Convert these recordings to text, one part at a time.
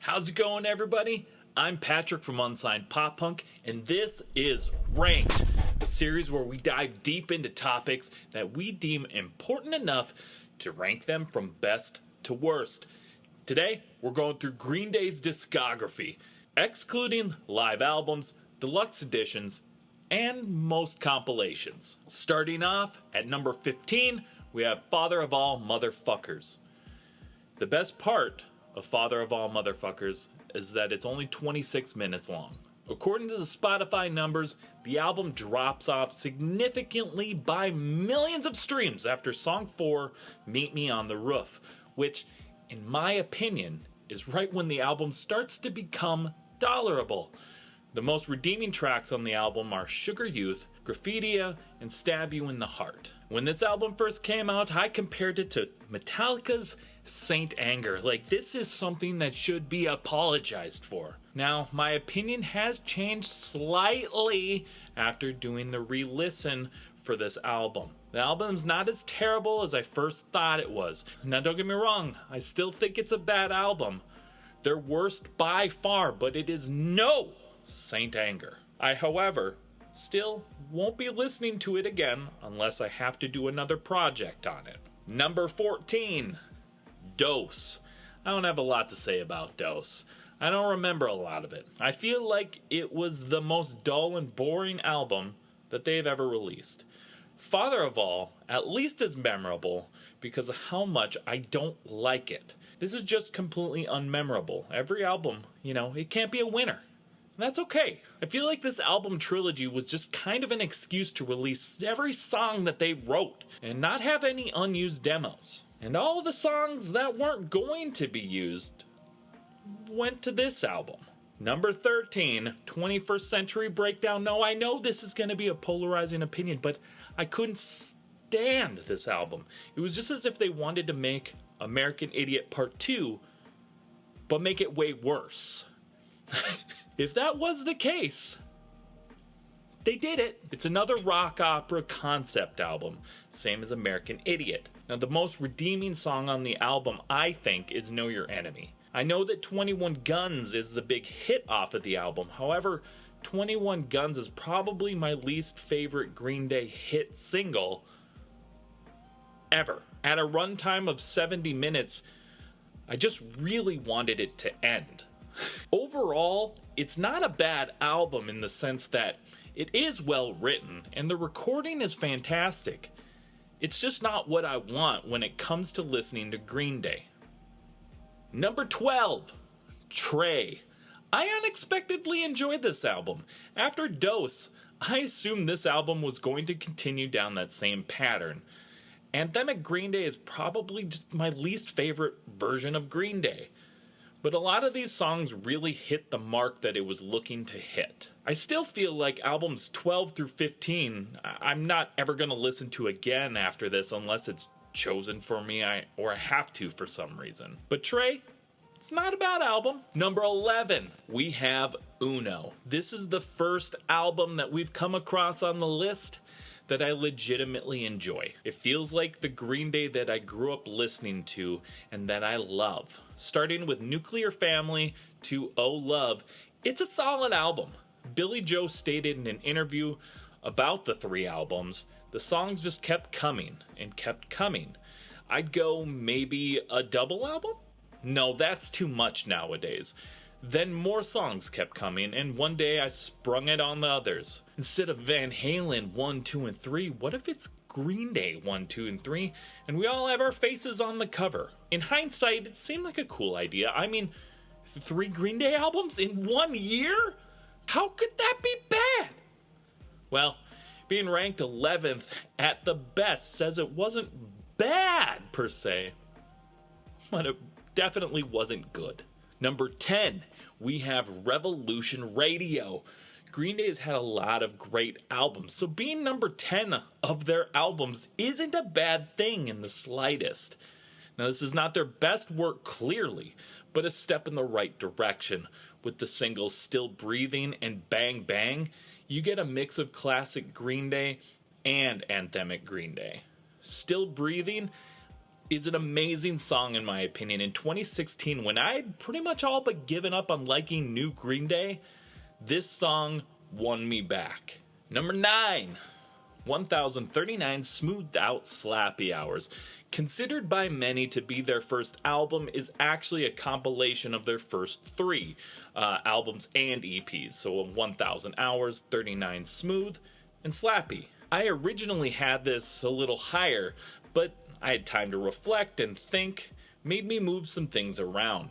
How's it going, everybody? I'm Patrick from Unsigned Pop Punk, and this is Ranked, a series where we dive deep into topics that we deem important enough to rank them from best to worst. Today, we're going through Green Day's discography, excluding live albums, deluxe editions, and most compilations. Starting off at number 15, we have Father of All Motherfuckers. The best part of Father of All Motherfuckers is that it's only 26 minutes long. According to the Spotify numbers, the album drops off significantly by millions of streams after song 4, Meet Me on the Roof, which, in my opinion, is right when the album starts to become tolerable. The most redeeming tracks on the album are Sugar Youth, Graffitia, and Stab You in the Heart. When this album first came out, I compared it to Metallica's Saint Anger. Like, this is something that should be apologized for. Now, my opinion has changed slightly after doing the re-listen for this album. The album's not as terrible as I first thought it was. Now, don't get me wrong, I still think it's a bad album. Their worst by far, but it is no Saint Anger. I, however, still won't be listening to it again unless I have to do another project on it. Number 14, Dose. I don't have a lot to say about Dose. I don't remember a lot of it. I feel like it was the most dull and boring album that they've ever released. Father of All, at least, is memorable because of how much I don't like it. This is just completely unmemorable. Every album, it can't be a winner. And that's okay. I feel like this album trilogy was just kind of an excuse to release every song that they wrote and not have any unused demos. And all of the songs that weren't going to be used went to this album. Number 13, 21st Century Breakdown. No, I know this is going to be a polarizing opinion, but I couldn't stand this album. It was just as if they wanted to make American Idiot Part 2, but make it way worse. If that was the case, they did it. It's another rock opera concept album, same as American Idiot. Now, the most redeeming song on the album, I think, is Know Your Enemy. I know that 21 Guns is the big hit off of the album. However, 21 Guns is probably my least favorite Green Day hit single ever. At a runtime of 70 minutes, I just really wanted it to end. Overall, it's not a bad album in the sense that it is well written and the recording is fantastic. It's just not what I want when it comes to listening to Green Day. Number 12, Trey. I unexpectedly enjoyed this album. After Dose, I assumed this album was going to continue down that same pattern. Anthemic Green Day is probably just my least favorite version of Green Day. But a lot of these songs really hit the mark that it was looking to hit. I still feel like albums 12 through 15, I'm not ever going to listen to again after this unless it's chosen for me or I have to for some reason. But Trey, it's not a bad album. Number 11, we have Uno. This is the first album that we've come across on the list that I legitimately enjoy. It feels like the Green Day that I grew up listening to and that I love. Starting with Nuclear Family to Oh Love, it's a solid album. Billy Joe stated in an interview about the 3 albums, the songs just kept coming and kept coming. I'd go maybe a double album? No, that's too much nowadays. Then more songs kept coming, and one day I sprung it on the others. Instead of Van Halen 1, 2, and 3, what if it's Green Day 1, 2, and 3, and we all have our faces on the cover? In hindsight, it seemed like a cool idea. I mean, 3 Green Day albums in 1 year? How could that be bad? Well, being ranked 11th at the best says it wasn't bad per se, but it definitely wasn't good. Number 10, we have Revolution Radio. Green Day has had a lot of great albums, so being number 10 of their albums isn't a bad thing in the slightest. Now, this is not their best work, clearly, but a step in the right direction. With the singles Still Breathing and Bang Bang, you get a mix of classic Green Day and anthemic Green Day. Still Breathing is an amazing song in my opinion. In 2016, when I'd pretty much all but given up on liking new Green Day, this song won me back. Number 9, 1039 Smoothed Out Slappy Hours. Considered by many to be their first album, is actually a compilation of their first 3 albums and EPs. So 1000 Hours, 39 Smooth, and Slappy. I originally had this a little higher, but I had time to reflect and think, made me move some things around.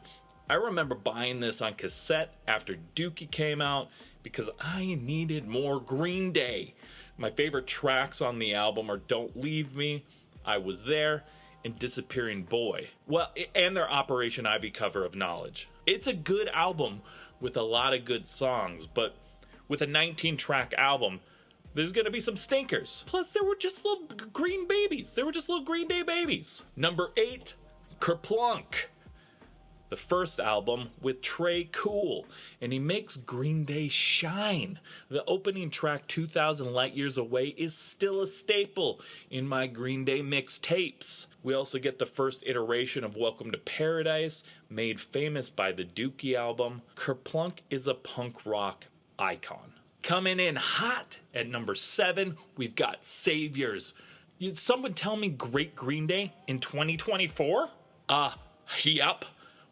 I remember buying this on cassette after Dookie came out because I needed more Green Day. My favorite tracks on the album are Don't Leave Me, I Was There, and Disappearing Boy. Well, and their Operation Ivy cover of Knowledge. It's a good album with a lot of good songs, but with a 19-track album, there's gonna be some stinkers. Plus, there were just little green babies. They were just little Green Day babies. Number 8, Kerplunk. The first album with Trey Cool, and he makes Green Day shine. The opening track, 2,000 Light Years Away, is still a staple in my Green Day mixtapes. We also get the first iteration of Welcome to Paradise, made famous by the Dookie album. Kerplunk is a punk rock icon. Coming in hot at number 7, we've got Saviors. Someone tell me great Green Day in 2024? Yep.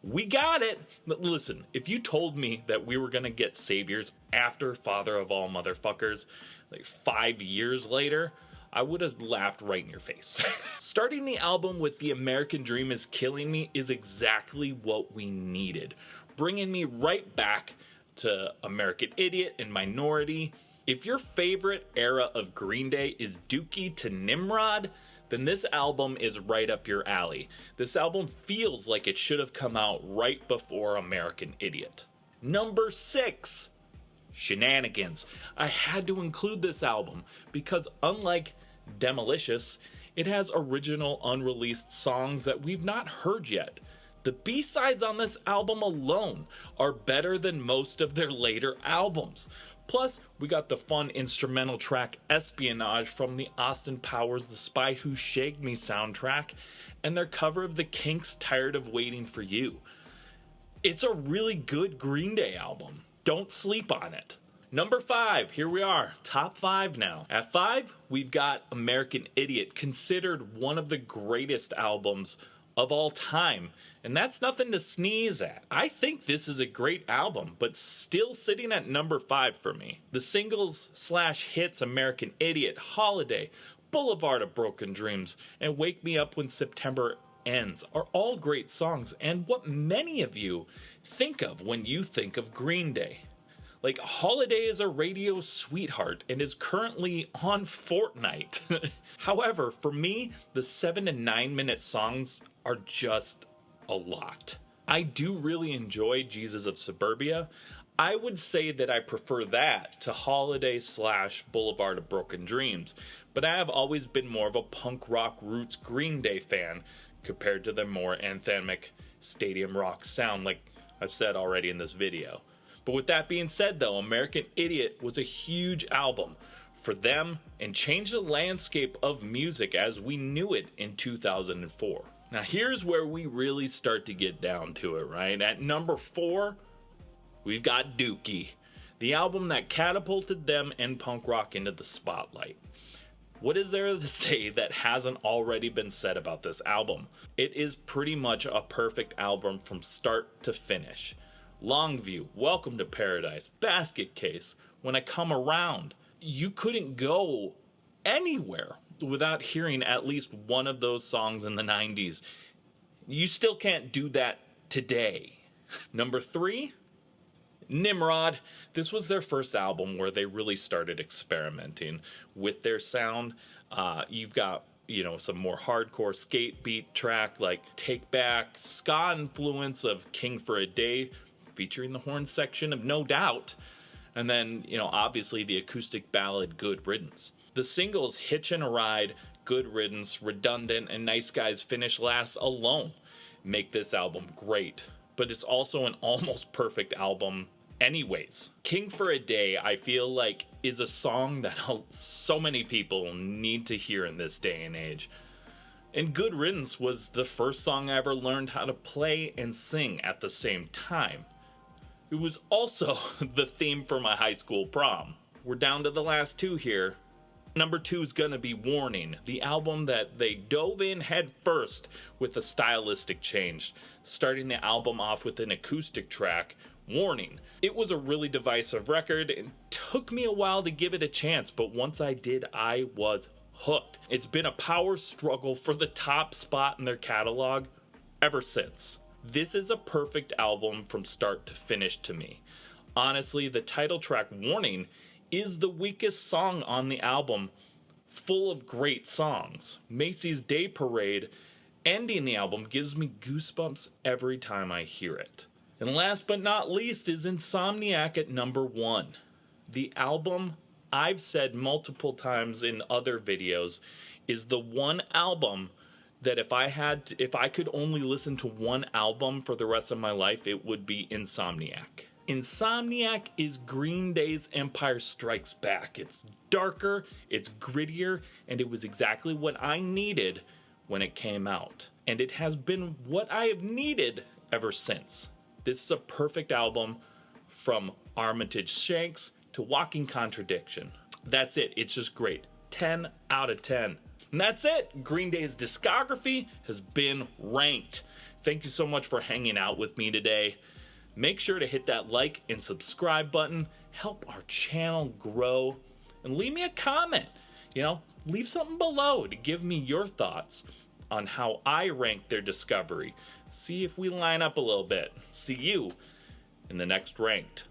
We got it. But listen, if you told me that we were gonna get Saviors after Father of All Motherfuckers, like 5 years later, I would have laughed right in your face. Starting the album with The American Dream Is Killing Me is exactly what we needed, bringing me right back to American Idiot and Minority. If your favorite era of Green Day is Dookie to Nimrod, then this album is right up your alley. This album feels like it should have come out right before American Idiot. Number 6, Shenanigans. I had to include this album because unlike Demolicious, it has original unreleased songs that we've not heard yet. The B-sides on this album alone are better than most of their later albums. Plus, we got the fun instrumental track Espionage from the Austin Powers The Spy Who Shagged Me soundtrack, and their cover of the Kinks' Tired of Waiting for You. It's a really good Green Day album. Don't sleep on it. Number 5, here we are, top 5 now. At 5, we've got American Idiot, considered one of the greatest albums of all time, and that's nothing to sneeze at. I think this is a great album, but still sitting at number 5 for me. The singles / hits American Idiot, Holiday, Boulevard of Broken Dreams, and Wake Me Up When September Ends are all great songs, and what many of you think of when you think of Green Day. Like, Holiday is a radio sweetheart and is currently on Fortnite. However, for me, the 7 to 9 minute songs are just a lot. I do really enjoy Jesus of Suburbia. I would say that I prefer that to Holiday / Boulevard of Broken Dreams, but I have always been more of a punk rock roots Green Day fan compared to their more anthemic stadium rock sound, like I've said already in this video. But with that being said though, American Idiot was a huge album for them and changed the landscape of music as we knew it in 2004. Now here's where we really start to get down to it, right? At number 4, we've got Dookie, the album that catapulted them and punk rock into the spotlight. What is there to say that hasn't already been said about this album? It is pretty much a perfect album from start to finish. Longview, Welcome to Paradise, Basket Case, When I Come Around. You couldn't go anywhere without hearing at least one of those songs in the 90s. You still can't do that today. Number 3, Nimrod. This was their first album where they really started experimenting with their sound. You've got, some more hardcore skate beat track like Take Back, ska influence of King for a Day, featuring the horn section of No Doubt, and then, obviously the acoustic ballad Good Riddance. The singles Hitchin' a Ride, Good Riddance, Redundant, and Nice Guys Finish Last alone make this album great, but it's also an almost perfect album anyways. King for a Day, I feel like, is a song that so many people need to hear in this day and age. And Good Riddance was the first song I ever learned how to play and sing at the same time. It was also the theme for my high school prom. We're down to the last two here. Number 2 is gonna be Warning, the album that they dove in head first with a stylistic change, starting the album off with an acoustic track, Warning. It was a really divisive record and took me a while to give it a chance, but once I did, I was hooked. It's been a power struggle for the top spot in their catalog ever since. This is a perfect album from start to finish to me. Honestly, the title track, Warning, is the weakest song on the album, full of great songs. Macy's Day Parade, ending the album, gives me goosebumps every time I hear it. And last but not least is Insomniac at number 1. The album, I've said multiple times in other videos, is the one album that if I could only listen to one album for the rest of my life, it would be Insomniac. Insomniac is Green Day's Empire Strikes Back. It's darker, it's grittier, and it was exactly what I needed when it came out. And it has been what I have needed ever since. This is a perfect album, from Armitage Shanks to Walking Contradiction. That's it. It's just great. 10 out of 10. And that's it. Green Day's discography has been ranked. Thank you so much for hanging out with me today. Make sure to hit that like and subscribe button. Help our channel grow. And leave me a comment. Leave something below to give me your thoughts on how I rank their discovery. See if we line up a little bit. See you in the next Ranked.